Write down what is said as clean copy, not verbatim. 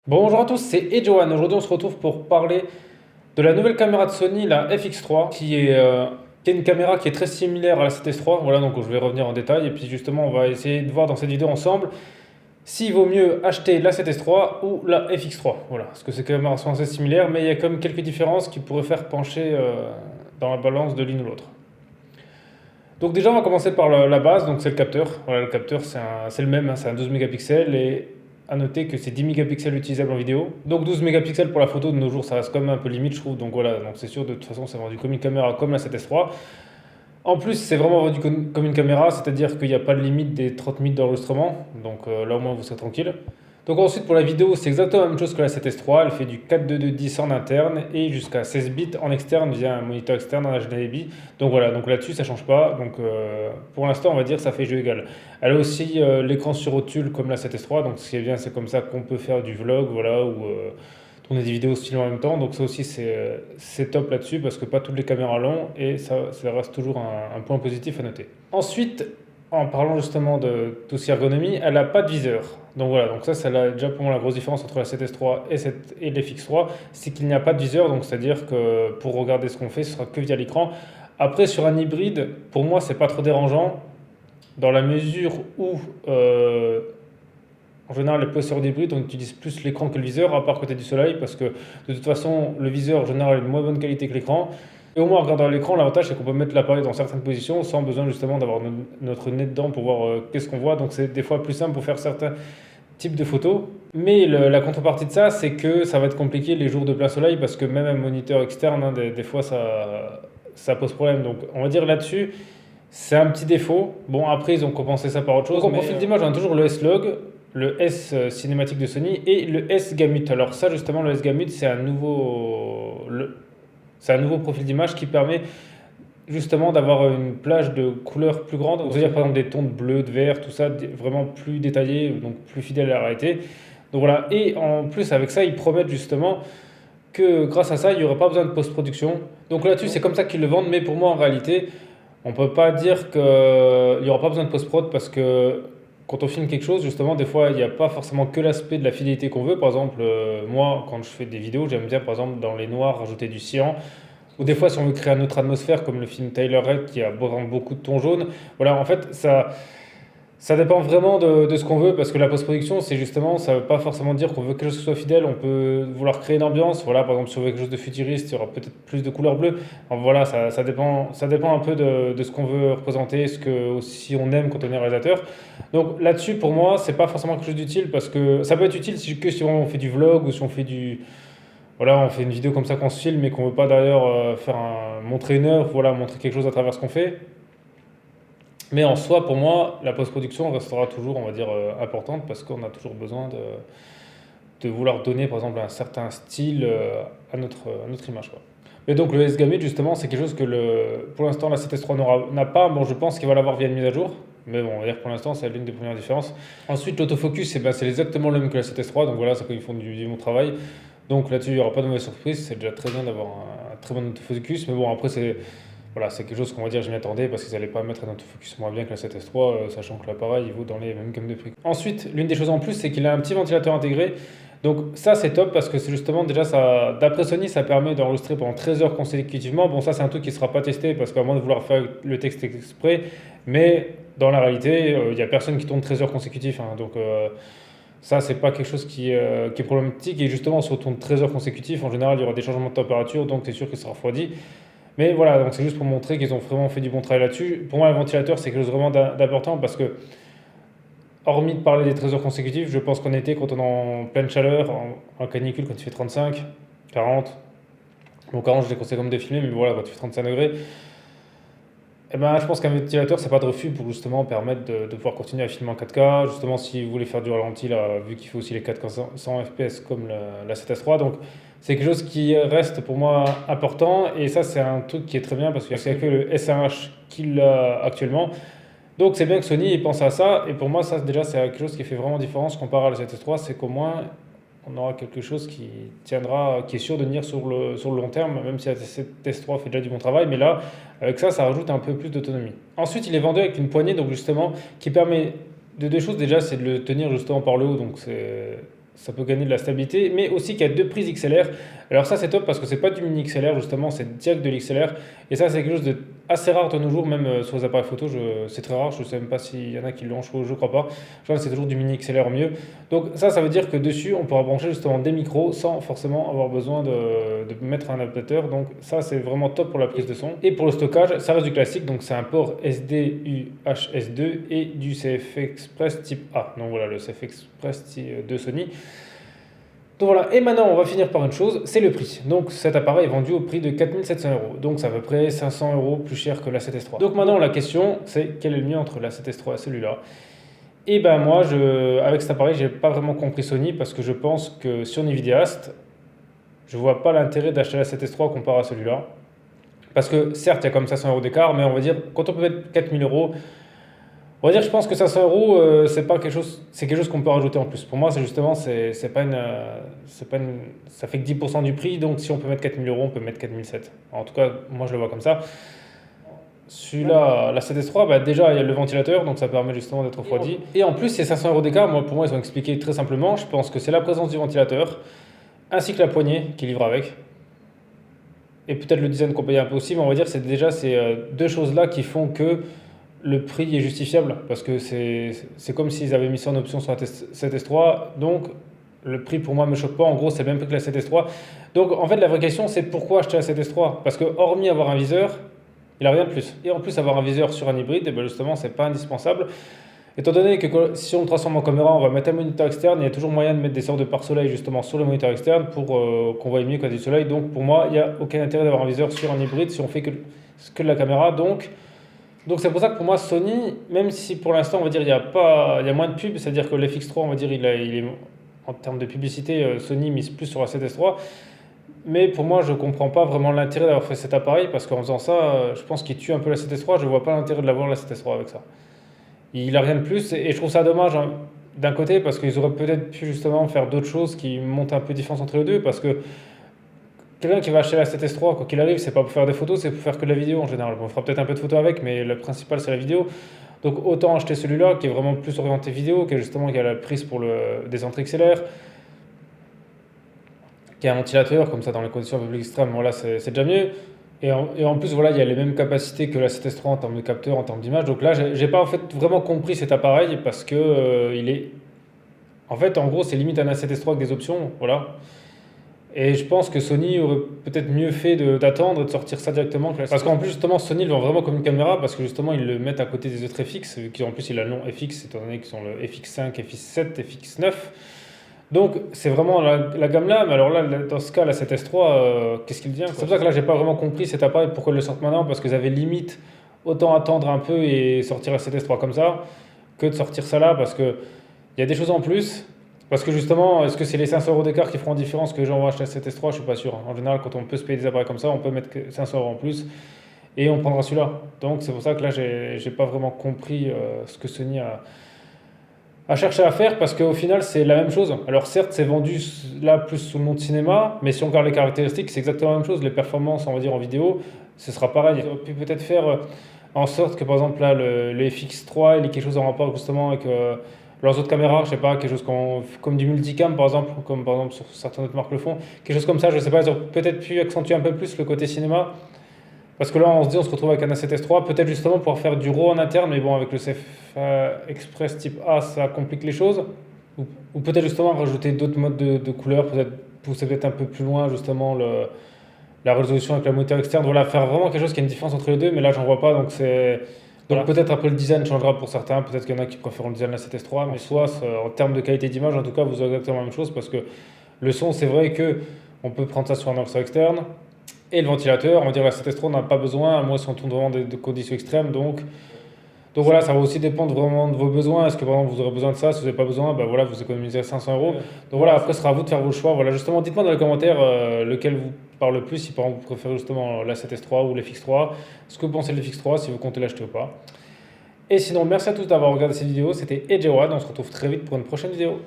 Bonjour à tous, c'est Edjohan. Aujourd'hui, on se retrouve pour parler de la nouvelle caméra de Sony, la FX3, qui est une caméra qui est très similaire à la 7S3. Voilà, donc je vais revenir en détail. Et puis justement, on va essayer de voir dans cette vidéo ensemble s'il vaut mieux acheter la 7S3 ou la FX3. Voilà, parce que ces caméras sont assez similaires, mais il y a quand même quelques différences qui pourraient faire pencher dans la balance de l'une ou l'autre. Donc déjà, on va commencer par la base, donc c'est le capteur. Voilà, le capteur, c'est le même, hein, c'est un 12 mégapixels et à noter que c'est 10 mégapixels utilisables en vidéo. Donc 12 mégapixels pour la photo de nos jours, ça reste quand même un peu limite, je trouve. Donc voilà, donc c'est sûr, de toute façon, c'est vendu comme une caméra comme la 7S3. En plus, c'est vraiment vendu comme une caméra, c'est-à-dire qu'il n'y a pas de limite des 30 minutes d'enregistrement. Donc là, au moins, vous serez tranquille. Donc ensuite, pour la vidéo, c'est exactement la même chose que la 7S3. Elle fait du 42210 en interne et jusqu'à 16 bits en externe via un moniteur externe en HDMI. Donc voilà, donc là-dessus, ça ne change pas. Donc pour l'instant, on va dire que ça fait jeu égal. Elle a aussi l'écran sur rotule comme la 7S3. Donc ce qui est bien, c'est comme ça qu'on peut faire du vlog, voilà, ou tourner des vidéos style en même temps. Donc ça aussi, c'est top là-dessus parce que pas toutes les caméras l'ont et ça reste toujours un point positif à noter. Ensuite, en parlant justement de tout ce qui est ergonomie, elle n'a pas de viseur. Donc voilà, donc ça c'est déjà pour moi la grosse différence entre la 7S3 et l'FX3, c'est qu'il n'y a pas de viseur, donc c'est-à-dire que pour regarder ce qu'on fait, ce sera que via l'écran. Après sur un hybride, pour moi c'est pas trop dérangeant, dans la mesure où en général les processeurs d'hybride on utilise plus l'écran que le viseur, à part côté du soleil, parce que de toute façon le viseur en général est de moins bonne qualité que l'écran. Et au moins, en regardant l'écran, l'avantage c'est qu'on peut mettre l'appareil dans certaines positions sans besoin justement d'avoir notre nez dedans pour voir qu'est-ce qu'on voit. Donc c'est des fois plus simple pour faire certains types de photos. Mais la contrepartie de ça, c'est que ça va être compliqué les jours de plein soleil parce que même un moniteur externe, hein, des fois ça pose problème. Donc on va dire là-dessus, c'est un petit défaut. Bon, après ils ont compensé ça par autre chose. Donc en profil d'image, on a toujours le S-Log, le S cinématique de Sony et le S-Gamut. Alors ça justement, le S-Gamut, c'est un nouveau profil d'image qui permet justement d'avoir une plage de couleurs plus grande. On veut dire par exemple des tons de bleu, de vert, tout ça, vraiment plus détaillé, donc plus fidèle à la réalité. Donc voilà, et en plus avec ça, ils promettent justement que grâce à ça, il n'y aura pas besoin de post-production. Donc là-dessus, c'est comme ça qu'ils le vendent, mais pour moi en réalité, on ne peut pas dire qu'il n'y aura pas besoin de post-prod parce que quand on filme quelque chose, justement, des fois, il n'y a pas forcément que l'aspect de la fidélité qu'on veut. Par exemple, moi, quand je fais des vidéos, j'aime bien, par exemple, dans les noirs, rajouter du cyan. Ou des fois, si on veut créer une autre atmosphère, comme le film Tyler Red qui a vraiment beaucoup de tons jaunes. Voilà, en fait, ça dépend vraiment de ce qu'on veut, parce que la post-production, c'est justement, ça ne veut pas forcément dire qu'on veut quelque chose qui soit fidèle. On peut vouloir créer une ambiance. Voilà, par exemple, si on veut quelque chose de futuriste, il y aura peut-être plus de couleurs bleues. Alors, voilà, ça dépend un peu de ce qu'on veut représenter, ce que aussi on aime quand on est réalisateur. Donc là-dessus, pour moi, c'est pas forcément quelque chose d'utile, parce que ça peut être utile que si on fait du vlog ou si on fait voilà, on fait une vidéo comme ça qu'on se filme et qu'on veut pas d'ailleurs montrer une œuvre, voilà, montrer quelque chose à travers ce qu'on fait. Mais en soi, pour moi, la post-production restera toujours, on va dire, importante parce qu'on a toujours besoin de vouloir donner, par exemple, un certain style à notre image, quoi. Mais donc le S-Gamut, justement, c'est quelque chose que pour l'instant la 7S3 n'a pas. Bon, je pense qu'il va l'avoir via une mise à jour. Mais bon, on va dire que pour l'instant, c'est l'une des premières différences. Ensuite, l'autofocus, c'est exactement le même que la 7S3. Donc voilà, c'est qu'ils font du bon travail. Donc là-dessus, il n'y aura pas de mauvaise surprise. C'est déjà très bien d'avoir un très bon autofocus. Mais bon, après, c'est quelque chose qu'on va dire, je m'y attendais parce qu'ils n'allaient pas mettre un autofocus moins bien que la 7S3, sachant que l'appareil il vaut dans les mêmes gammes de prix. Ensuite, l'une des choses en plus, c'est qu'il a un petit ventilateur intégré. Donc ça, c'est top parce que c'est justement déjà ça. D'après Sony, ça permet d'enregistrer pendant 13 heures consécutivement. Bon, ça, c'est un truc qui ne sera pas testé parce qu'à moins de vouloir faire le texte exprès, mais dans la réalité, il n'y a personne qui tourne 13 heures consécutives, hein. Donc ça, c'est pas quelque chose qui est problématique. Et justement, si on tourne 13 heures consécutives, en général, il y aura des changements de température, donc c'est sûr qu'il sera refroidi. Mais voilà, donc c'est juste pour montrer qu'ils ont vraiment fait du bon travail là-dessus. Pour moi, le ventilateur, c'est quelque chose vraiment d'important parce que, hormis de parler des 13 heures consécutives, je pense qu'en été, quand on est en pleine chaleur, en canicule, quand il fait 35, 40, bon, 40, je les conseille comme défilé, mais voilà, quand il fait 35 degrés, eh ben, je pense qu'un ventilateur, c'est pas de refus pour justement permettre de pouvoir continuer à filmer en 4K. Justement, si vous voulez faire du ralenti, là, vu qu'il faut aussi les 4K 100 FPS comme la 7S3. Donc, c'est quelque chose qui reste pour moi important. Et ça, c'est un truc qui est très bien parce qu'il n'y a que le SRH qui l'a actuellement. Donc, c'est bien que Sony pense à ça. Et pour moi, ça, déjà, c'est quelque chose qui fait vraiment différence comparé à la 7S3. C'est qu'au moins, on aura quelque chose qui tiendra, qui est sûr de tenir sur le long terme, même si la S3 fait déjà du bon travail, mais là, avec ça, ça rajoute un peu plus d'autonomie. Ensuite, il est vendu avec une poignée, donc justement, qui permet de deux choses. Déjà, c'est de le tenir justement par le haut, donc ça peut gagner de la stabilité, mais aussi qu'il y a 2 prises XLR. Alors ça, c'est top parce que c'est pas du mini XLR, justement, c'est direct de l'XLR. Et ça, c'est quelque chose de assez rare de nos jours, même sur les appareils photo, c'est très rare. Je sais même pas s'il y en a qui l'ont, je crois pas. Je crois que c'est toujours du mini XLR au mieux. Donc ça veut dire que dessus, on pourra brancher justement des micros sans forcément avoir besoin de mettre un adaptateur. Donc ça, c'est vraiment top pour la prise de son. Et pour le stockage, ça reste du classique. Donc c'est un port SD-UHS2 et du CF Express type A. Donc voilà, le CF Express de Sony. Donc voilà, et maintenant on va finir par une chose, c'est le prix. Donc cet appareil est vendu au prix de 4 700 €. Donc c'est à peu près 500 € plus cher que la 7S3. Donc maintenant la question, c'est quel est le mieux entre la 7S3 et celui-là. Et ben moi, avec cet appareil, j'ai pas vraiment compris Sony parce que je pense que si on est vidéaste, je vois pas l'intérêt d'acheter la 7S3 comparé à celui-là. Parce que certes, il y a comme 500 € d'écart, mais on va dire, quand on peut mettre 4000 €, on va dire, je pense que 500 €, c'est pas quelque chose, c'est quelque chose qu'on peut rajouter en plus. Pour moi, c'est justement, c'est pas une, ça fait que 10% du prix, donc si on peut mettre 4000 €, on peut mettre 4700. En tout cas, moi je le vois comme ça. Celui-là, la 7S3, bah déjà il y a le ventilateur, donc ça permet justement d'être refroidi. Et en plus, ces 500 € d'écart, pour moi, ils ont expliqué très simplement. Je pense que c'est la présence du ventilateur, ainsi que la poignée qui livre avec. Et peut-être le design qu'on paye un peu aussi, mais on va dire que c'est déjà ces 2 choses-là qui font que le prix est justifiable. Parce que c'est comme s'ils avaient mis ça en option sur la 7S3. Donc le prix pour moi ne me choque pas. En gros, c'est le même prix que la 7S3. Donc en fait, la vraie question, c'est pourquoi acheter la 7S3 ? Parce que hormis avoir un viseur, il n'a rien de plus. Et en plus, avoir un viseur sur un hybride, et bien justement, c'est pas indispensable. Étant donné que si on le transforme en caméra, on va mettre un moniteur externe, il y a toujours moyen de mettre des sortes de pare-soleil justement sur le moniteur externe pour qu'on voit mieux quand il y a du soleil. Donc pour moi, il n'y a aucun intérêt d'avoir un viseur sur un hybride si on fait que de la caméra. Donc c'est pour ça que pour moi, Sony, même si pour l'instant, on va dire, il y a moins de pub, c'est-à-dire que l'FX3, on va dire, il est, en termes de publicité, Sony mise plus sur la 7S3. Mais pour moi, je ne comprends pas vraiment l'intérêt d'avoir fait cet appareil parce qu'en faisant ça, je pense qu'il tue un peu la 7S3. Je ne vois pas l'intérêt de l'avoir la 7S3 avec ça. Il n'a rien de plus et je trouve ça dommage d'un côté parce qu'ils auraient peut-être pu justement faire d'autres choses qui montent un peu de différence entre les deux parce que quelqu'un qui va acheter la 7S3, quoi qu'il arrive, c'est pas pour faire des photos, c'est pour faire que de la vidéo en général. On fera peut-être un peu de photos avec, mais le principal c'est la vidéo. Donc autant acheter celui-là qui est vraiment plus orienté vidéo, qui a la prise pour des entrées XLR, qui a un ventilateur, comme ça dans les conditions un peu plus extrêmes, voilà, c'est déjà mieux. Et en plus, voilà, il y a les mêmes capacités que la 7S3 en termes de capteur, en termes d'image. Donc là, j'ai pas en fait vraiment compris cet appareil parce que il est. En fait, en gros, c'est limite un A7S3 avec des options, voilà. Et je pense que Sony aurait peut-être mieux fait d'attendre et de sortir ça directement. Parce qu'en plus, justement, Sony le vend vraiment comme une caméra parce que justement, ils le mettent à côté des autres FX, qui en plus, il a le nom FX, étant donné qu'ils sont le FX5, FX7, FX9. Donc c'est vraiment la gamme là, mais alors là, dans ce cas, la 7S3, qu'est-ce qu'il devient quoi. C'est pour ça que là, j'ai pas vraiment compris cet appareil, pourquoi ils le sortent maintenant, parce qu'ils avaient limite autant attendre un peu et sortir la 7S3 comme ça, que de sortir ça là, parce qu'il y a des choses en plus. Parce que justement, est-ce que c'est les 500 € d'écart qui feront la différence que les gens vont acheter la 7S3 ? Je suis pas sûr. En général, quand on peut se payer des appareils comme ça, on peut mettre 500 € en plus et on prendra celui-là. Donc c'est pour ça que là, j'ai pas vraiment compris ce que Sony a cherché à faire parce qu'au final c'est la même chose. Alors certes c'est vendu là plus sous le nom de cinéma, mais si on regarde les caractéristiques c'est exactement la même chose. Les performances on va dire en vidéo, ce sera pareil. Ils auraient pu peut-être faire en sorte que par exemple là le FX3 il ait quelque chose en rapport justement avec leurs autres caméras, je sais pas, quelque chose comme du multicam par exemple, comme par exemple sur certaines autres marques le font, quelque chose comme ça, je sais pas, ils auraient peut-être pu accentuer un peu plus le côté cinéma. Parce que là, on se retrouve avec un A7S3, peut-être justement pour faire du RAW en interne, mais bon, avec le CF Express type A, ça complique les choses. Ou peut-être justement rajouter d'autres modes de couleurs, peut-être pousser peut-être un peu plus loin justement la résolution avec la moniteur externe. Voilà, faire vraiment quelque chose qui a une différence entre les deux, mais là, j'en vois pas, donc c'est. Donc peut-être après le design changera pour certains, peut-être qu'il y en a qui préfèrent le design de la 7S3, mais soit en termes de qualité d'image, en tout cas, vous aurez exactement la même chose parce que le son, c'est vrai que on peut prendre ça sur un amplifieur externe. Et le ventilateur, on va dire la 7S3 n'a pas besoin, à moins si on tourne vraiment de conditions extrêmes. Donc voilà, ça va aussi dépendre vraiment de vos besoins. Est-ce que par exemple vous aurez besoin de ça? Si vous n'avez pas besoin, bah voilà, vous économisez 500 €. Donc voilà, après ce sera à vous de faire vos choix. Voilà, justement, dites-moi dans les commentaires lequel vous parle le plus, si par exemple vous préférez justement la 7S3 ou l'FX3, ce que vous pensez de l'FX3, si vous comptez l'acheter ou pas. Et sinon, merci à tous d'avoir regardé cette vidéo. C'était EJ One, on se retrouve très vite pour une prochaine vidéo.